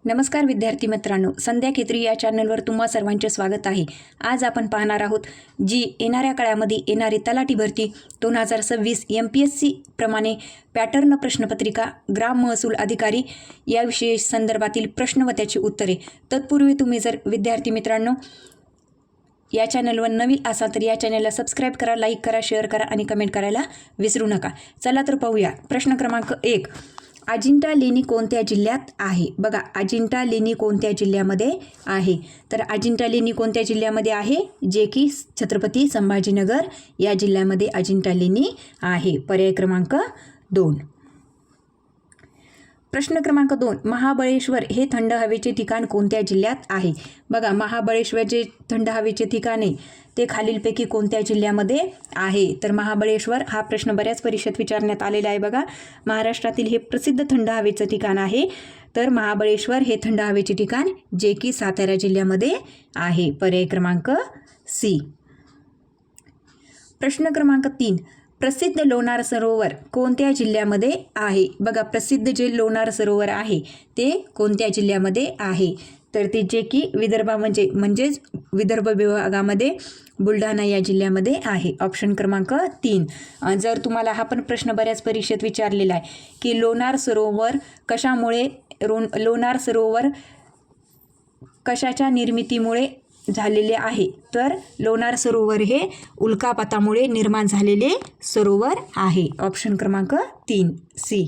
नमस्कार विद्यार्थी मित्रांनो, संध्या खेत्री या चॅनलवर तुम्हा सर्वांचे स्वागत आहे. आज आपण पाहणार आहोत जी येणाऱ्या काळामध्ये येणारी तलाठी भरती 2026 MPSC प्रमाणे पॅटर्न प्रश्नपत्रिका, ग्राम महसूल अधिकारी याविषयी संदर्भातील प्रश्न व त्याची उत्तरे. तत्पूर्वी तुम्ही जर विद्यार्थी मित्रांनो या चॅनलवर नवीन असाल तर या चॅनलला सबस्क्राईब करा, लाईक करा, शेअर करा आणि कमेंट करायला विसरू नका. चला तर पाहूया. प्रश्न क्रमांक 1. अजिंठा लेणी कोणत्या जिल्ह्यात आहे? बघा, अजिंठा लेणी कोणत्या जिल्ह्यामध्ये आहे? तर अजिंठा लेणी कोणत्या जिल्ह्यामध्ये आहे? जे की छत्रपती संभाजीनगर या जिल्ह्यामध्ये अजिंठा लेणी आहे. पर्याय क्रमांक 2. प्रश्न क्रमांक 2. महाबळेश्वर हे थंड हवेचे ठिकाण कोणत्या जिल्ह्यात आहे? बघा, महाबळेश्वर जे थंड हवेचे ठिकाण आहे ते खालीलपैकी कोणत्या जिल्ह्यामध्ये आहे? तर महाबळेश्वर हा प्रश्न बऱ्याच परीक्षेत विचारण्यात आलेला आहे. बघा, महाराष्ट्रातील हे प्रसिद्ध थंड हवेचं ठिकाण आहे. तर महाबळेश्वर हे थंड हवेचे ठिकाण जे की सातारा जिल्ह्यामध्ये आहे. पर्याय क्रमांक सी. प्रश्न क्रमांक 3. प्रसिद्ध लोणार सरोवर कोणत्या जिल्ह्यामध्ये आहे? बघा, प्रसिद्ध जे लोणार सरोवर आहे ते कोणत्या जिल्ह्यामध्ये आहे? तर ते जे की म्हणजेच विदर्भ विभागामध्ये बुलढाणा या जिल्ह्यामध्ये आहे. ऑप्शन क्रमांक 3. जर तुम्हाला हा पण प्रश्न बऱ्याच परीक्षेत विचारलेला आहे की लोणार सरोवर कशाच्या निर्मितीमुळे झालेले आहे? तर लोणार सरोवर हे उल्कापातामुळे निर्माण झालेले सरोवर आहे. ऑप्शन क्रमांक 3 सी.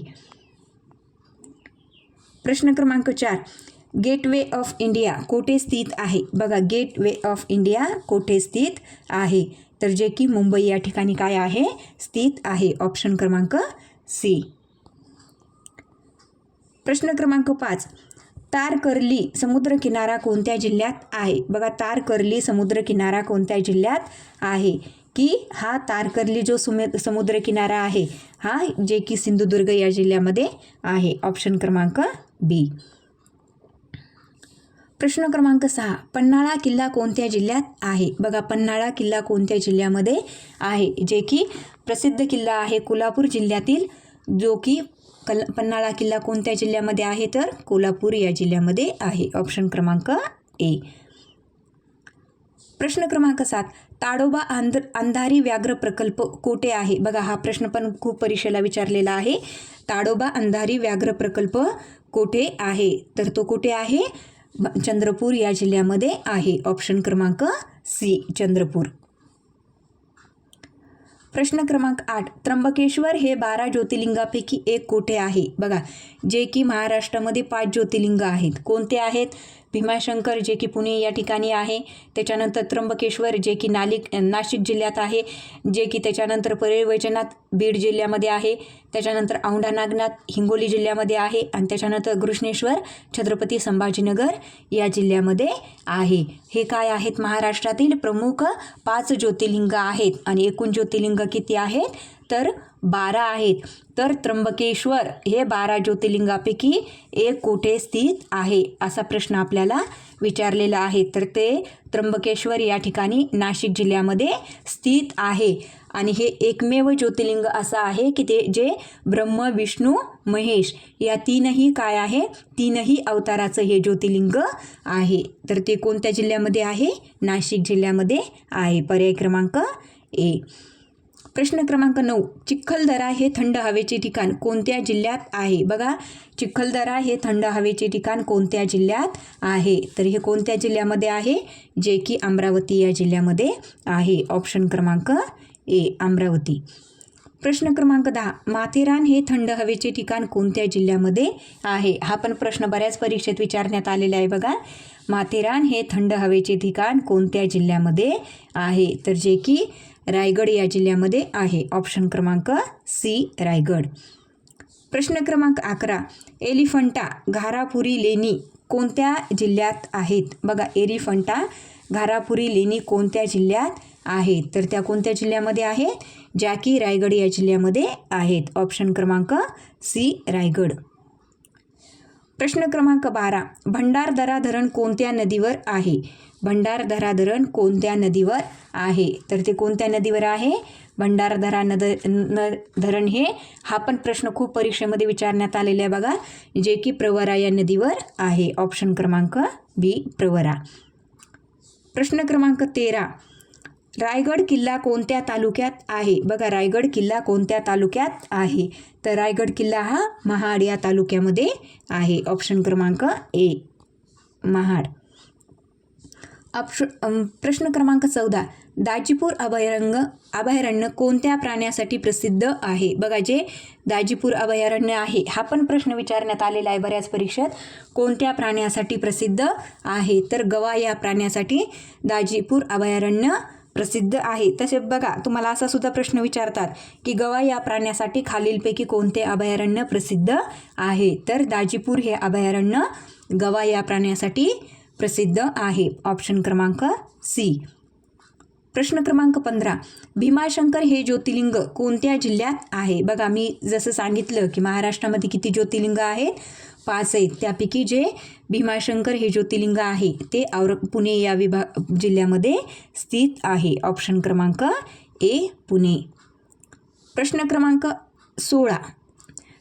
प्रश्न क्रमांक 4. गेटवे ऑफ इंडिया कोठे स्थित आहे? बघा, गेटवे ऑफ इंडिया कोठे स्थित आहे? तर जे की मुंबई या ठिकाणी काय आहे? स्थित आहे. ऑप्शन क्रमांक सी. प्रश्न क्रमांक 5. तारकर्ली समुद्रकिनारा कोणत्या जिल्ह्यात आहे? बघा, तारकर्ली समुद्रकिनारा कोणत्या जिल्ह्यात आहे? की हा तारकर्ली जो समुद्रकिनारा आहे हा जे की सिंधुदुर्ग या जिल्ह्यामध्ये आहे. ऑप्शन क्रमांक बी. प्रश्न क्रमांक 6. पन्हाळा किल्ला कोणत्या जिल्ह्यात आहे? बघा, पन्हाळा किल्ला कोणत्या जिल्ह्यामध्ये आहे? जे की प्रसिद्ध किल्ला आहे कोल्हापूर जिल्ह्यातील, जो की पन्हाळा किल्ला कोणत्या जिल्ह्यामध्ये आहे? तर कोल्हापूर या जिल्ह्यामध्ये आहे. ऑप्शन क्रमांक ए. प्रश्न क्रमांक 7. ताडोबा अंधारी व्याघ्र प्रकल्प कोठे आहे? बघा, हा प्रश्न पण खूप परीक्षेला विचारलेला आहे. ताडोबा अंधारी व्याघ्र प्रकल्प कोठे आहे? तर तो कुठे आहे? चंद्रपूर या जिल्ह्यामध्ये आहे. ऑप्शन क्रमांक सी चंद्रपूर. प्रश्न क्रमांक 8. त्र्यंबकेश्वर हे 12 ज्योतिर्लिंगापैकी एक कोठे आहे? बघा, जे की महाराष्ट्रामध्ये 5 ज्योतिर्लिंग आहेत. कोणते आहेत? भीमाशंकर जे की पुणे या ठिकाणी आहे, त्याच्यानंतर त्र्यंबकेश्वर जे की नाशिक जिल्ह्यात आहे, जे की त्याच्यानंतर परळी वैजनाथ बीड जिल्ह्यामध्ये आहे, त्याच्यानंतर औंढा नागनाथ हिंगोली जिल्ह्यामध्ये आहे आणि त्याच्यानंतर घृष्णेश्वर छत्रपती संभाजीनगर या जिल्ह्यामध्ये आहे. हे काय आहेत? महाराष्ट्रातील प्रमुख 5 ज्योतिर्लिंग आहेत आणि एकूण ज्योतिर्लिंग किती आहेत? तर 12 आहेत. तर त्र्यंबकेश्वर हे 12 ज्योतिर्लिंगापैकी एक कोठे स्थित आहे असा प्रश्न आपल्याला विचारलेला आहे. तर ते त्र्यंबकेश्वर या ठिकाणी नाशिक जिल्ह्यामध्ये स्थित आहे आणि हे एकमेव ज्योतिर्लिंग असं आहे की ते जे ब्रह्म विष्णू महेश या तीनही काय आहे? तीनही अवताराचं हे ज्योतिर्लिंग आहे. तर ते कोणत्या जिल्ह्यामध्ये आहे? नाशिक जिल्ह्यामध्ये आहे. पर्याय क्रमांक ए. प्रश्न क्रमांक 9. चिखलदरा हे थंड हवेचे ठिकाण कोणत्या जिल्ह्यात आहे? बघा, चिखलदरा हे थंड हवेचे ठिकाण कोणत्या जिल्ह्यात आहे? तर हे कोणत्या जिल्ह्यामध्ये आहे? जे की अमरावती या जिल्ह्यामध्ये आहे. ऑप्शन क्रमांक ए अमरावती. प्रश्न क्रमांक 10. माथेरान हे थंड हवेचे ठिकाण कोणत्या जिल्ह्यामध्ये आहे? हा पण प्रश्न बऱ्याच परीक्षेत विचारण्यात आलेला आहे. बघा, माथेरान हे थंड हवेचे ठिकाण कोणत्या जिल्ह्यामध्ये आहे? तर जे की रायगड या जिल्ह्यामध्ये आहे. ऑप्शन क्रमांक सी रायगड. प्रश्न क्रमांक 11. एलिफंटा घारापुरी लेणी कोणत्या जिल्ह्यात आहेत? बघा, एलिफंटा घारापुरी लेणी कोणत्या जिल्ह्यात आहेत? तर त्या कोणत्या जिल्ह्यामध्ये आहेत? ज्या की रायगड या जिल्ह्यामध्ये आहेत. ऑप्शन क्रमांक सी रायगड. प्रश्न क्रमांक 12. भंडारदरा धरण कोणत्या नदीवर आहे? भंडारदरा धरण कोणत्या नदीवर आहे? तर ते कोणत्या नदीवर आहे? भंडारदरा धरण हा पण प्रश्न खूप परीक्षेमध्ये विचारण्यात आलेला आहे बघा, जे की प्रवरा या नदीवर आहे. ऑप्शन क्रमांक बी प्रवरा. प्रश्न क्रमांक 13, रायगड किल्ला कोणत्या तालुक्यात आहे? बघा, रायगड किल्ला कोणत्या तालुक्यात आहे? तर रायगड किल्ला हा महाड या तालुक्यामध्ये आहे. ऑप्शन क्रमांक ए महाड. प्रश्न क्रमांक 14, दाजीपूर अभयारण्य कोणत्या प्राण्यासाठी प्रसिद्ध आहे? बघा, जे दाजीपूर अभयारण्य आहे हा पण प्रश्न विचारण्यात आलेला आहे बऱ्याच परीक्षेत. कोणत्या प्राण्यासाठी प्रसिद्ध आहे? तर गवा या प्राण्यासाठी दाजीपूर अभयारण्य प्रसिद्ध आहे. तसे बघा, तुम्हाला असा सुद्धा प्रश्न विचारतात की गवा या प्राण्यासाठी खालीलपैकी कोणते अभयारण्य प्रसिद्ध आहे? तर दाजीपूर हे अभयारण्य गवा या प्राण्यासाठी प्रसिद्ध आहे. ऑप्शन क्रमांक सी. प्रश्न क्रमांक 15, भीमाशंकर हे ज्योतिर्लिंग कोणत्या जिल्ह्यात आहे? बघा, मी जसं सांगितलं की महाराष्ट्रामध्ये किती ज्योतिर्लिंग आहेत? 5 आहेत. त्यापैकी जे भीमाशंकर हे ज्योतिर्लिंग आहे ते पुणे या जिल्ह्यामध्ये स्थित आहे. ऑप्शन क्रमांक ए पुणे. प्रश्न क्रमांक 16,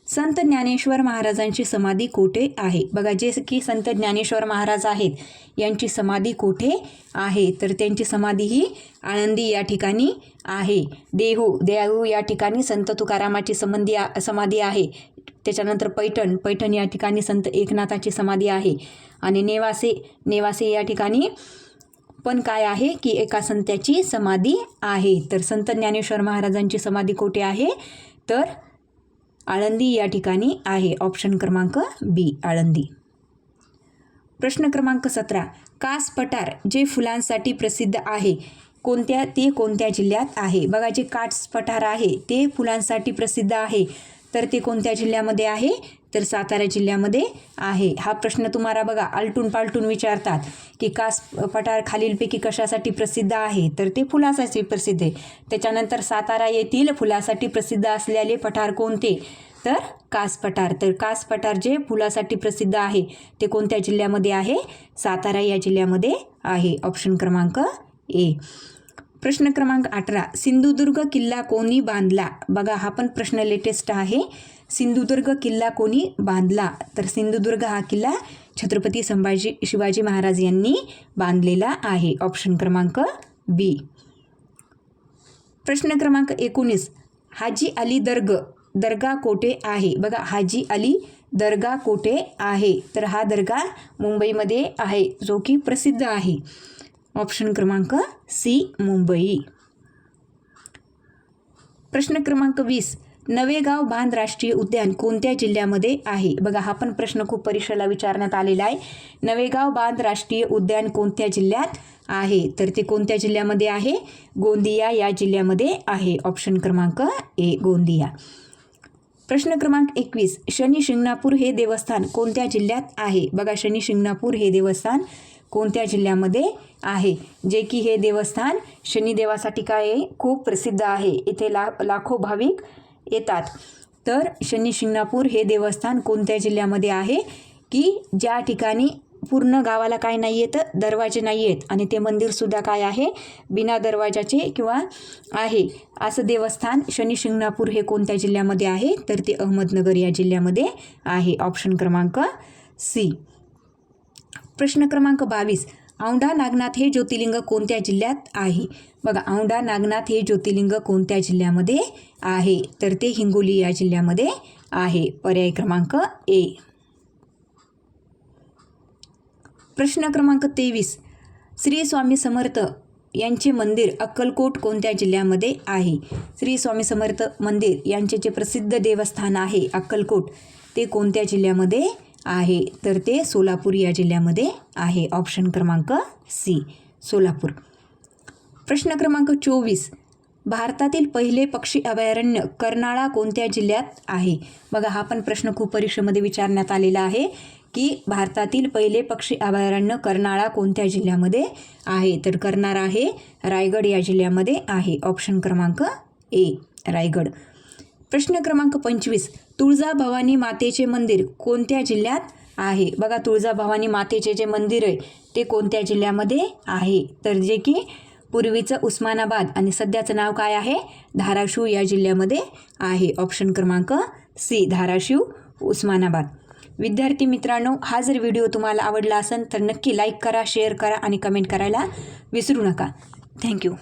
संत ज्ञानेश्वर महाराजांची समाधी कोठे आहे? बघा, जे की संत ज्ञानेश्वर महाराज आहेत यांची समाधी कोठे आहे? तर त्यांची समाधी ही आळंदी या ठिकाणी आहे. देहू या ठिकाणी संत तुकारामाची समाधी आहे. त्याच्यानंतर पैठण या ठिकाणी संत एकनाथाची समाधी आहे. आणि नेवासे या ठिकाणी पण काय आहे की एका संताची समाधी आहे. तर संत ज्ञानेश्वर महाराजांची समाधी कोठे आहे? तर आळंदी या ठिकाणी आहे. ऑप्शन क्रमांक बी आळंदी. प्रश्न क्रमांक 17, कास पठार जे फुलांसाठी प्रसिद्ध आहे कोणत्या जिल्ह्यात आहे? बघा, जे कास पठार आहे ते फुलांसाठी प्रसिद्ध आहे तर ते कोणत्या जिल्ह्यामध्ये आहे? तर सातारा जिल्ह्यामध्ये आहे. हा प्रश्न तुम्हाला बघा आलटून पालटून विचारतात की कास पठार खालीलपैकी कशासाठी प्रसिद्ध आहे? तर ते फुलासाठी प्रसिद्ध आहे. त्याच्यानंतर सातारा येथील फुलासाठी प्रसिद्ध असलेले पठार कोणते? तर कास पठार. तर कास पठार जे फुलासाठी प्रसिद्ध आहे ते कोणत्या जिल्ह्यामध्ये आहे? सातारा या जिल्ह्यामध्ये आहे. ऑप्शन क्रमांक ए. प्रश्न क्रमांक 18, सिंधुदुर्ग किल्ला कोणी बांधला? बघा, हा पण प्रश्न लेटेस्ट आहे. सिंधुदुर्ग किल्ला कोणी बांधला? तर सिंधुदुर्ग हा किल्ला छत्रपती शिवाजी महाराज यांनी बांधलेला आहे. ऑप्शन क्रमांक बी. प्रश्न क्रमांक 19, हाजी अली दर्गा कोठे आहे? बघा, हाजी अली दर्गा कोठे आहे? तर हा दर्गा मुंबईमध्ये आहे, जो की प्रसिद्ध आहे. ऑप्शन क्रमांक सी मुंबई. प्रश्न क्रमांक 20, नवेगाव बांध राष्ट्रीय उद्यान कोणत्या जिल्ह्यामध्ये आहे? बघा, हा पण प्रश्न खूप परीक्षेला विचारण्यात आलेला आहे. नवेगाव बांध राष्ट्रीय उद्यान कोणत्या जिल्ह्यात आहे? तर ते कोणत्या जिल्ह्यामध्ये आहे? गोंदिया या जिल्ह्यामध्ये आहे. ऑप्शन क्रमांक ए गोंदिया. प्रश्न क्रमांक 21, शनी शिंगणापूर हे देवस्थान कोणत्या जिल्ह्यात आहे? बघा, शनी शिंगणापूर हे देवस्थान कोणत्या जिल्ह्यामध्ये आहे? जे की हे देवस्थान शनिदेवासाठी काय आहे? खूप प्रसिद्ध आहे. इथे लाखो भाविक येतात. तर शनी शिंगणापूर हे देवस्थान कोणत्या जिल्ह्यामध्ये आहे? की ज्या ठिकाणी पूर्ण गावाला काय नाही आहेत? दरवाजे नाही आहेत आणि ते मंदिरसुद्धा काय आहे? बिना दरवाजाचे किंवा आहे असं देवस्थान शनी शिंगणापूर हे कोणत्या जिल्ह्यामध्ये आहे? तर ते अहमदनगर या जिल्ह्यामध्ये आहे. ऑप्शन क्रमांक सी. प्रश्न क्रमांक 22, औंढा नागनाथ हे ज्योतिर्लिंग कोणत्या जिल्ह्यात आहे? बघा, औंढा नागनाथ हे ज्योतिर्लिंग कोणत्या जिल्ह्यामध्ये आहे? तर ते हिंगोली या जिल्ह्यामध्ये आहे. पर्याय क्रमांक ए. प्रश्न क्रमांक 23, श्री स्वामी समर्थ यांचे मंदिर अक्कलकोट कोणत्या जिल्ह्यामध्ये आहे? श्री स्वामी समर्थ मंदिर यांचे जे प्रसिद्ध देवस्थान आहे अक्कलकोट ते कोणत्या जिल्ह्यामध्ये आहे? तर ते सोलापूर या जिल्ह्यामध्ये आहे. ऑप्शन क्रमांक सी सोलापूर. प्रश्न क्रमांक 24, भारतातील पहिले पक्षी अभयारण्य कर्नाळा कोणत्या जिल्ह्यात आहे? बघा, हा पण प्रश्न खूप परीक्षेमध्ये विचारण्यात आलेला आहे की भारतातील पहिले पक्षी अभयारण्य कर्नाळा कोणत्या जिल्ह्यामध्ये आहे? तर कर्नाळा हे रायगड या जिल्ह्यामध्ये आहे. ऑप्शन क्रमांक ए रायगड. प्रश्न क्रमांक 25, तुळजाभवानी मातेचे मंदिर कोणत्या जिल्ह्यात आहे? बघा, तुळजाभवानी मातेचे जे मंदिर आहे ते कोणत्या जिल्ह्यामध्ये आहे? तर जे की पूर्वीचं उस्मानाबाद आणि सध्याचं नाव काय आहे? धाराशिव या जिल्ह्यामध्ये आहे. ऑप्शन क्रमांक सी, धाराशिव, उस्मानाबाद. विद्यार्थी मित्रांनो, हा जर व्हिडिओ तुम्हाला आवडला असेल तर नक्की लाईक करा, शेअर करा आणि कमेंट करायला विसरू नका. थँक्यू.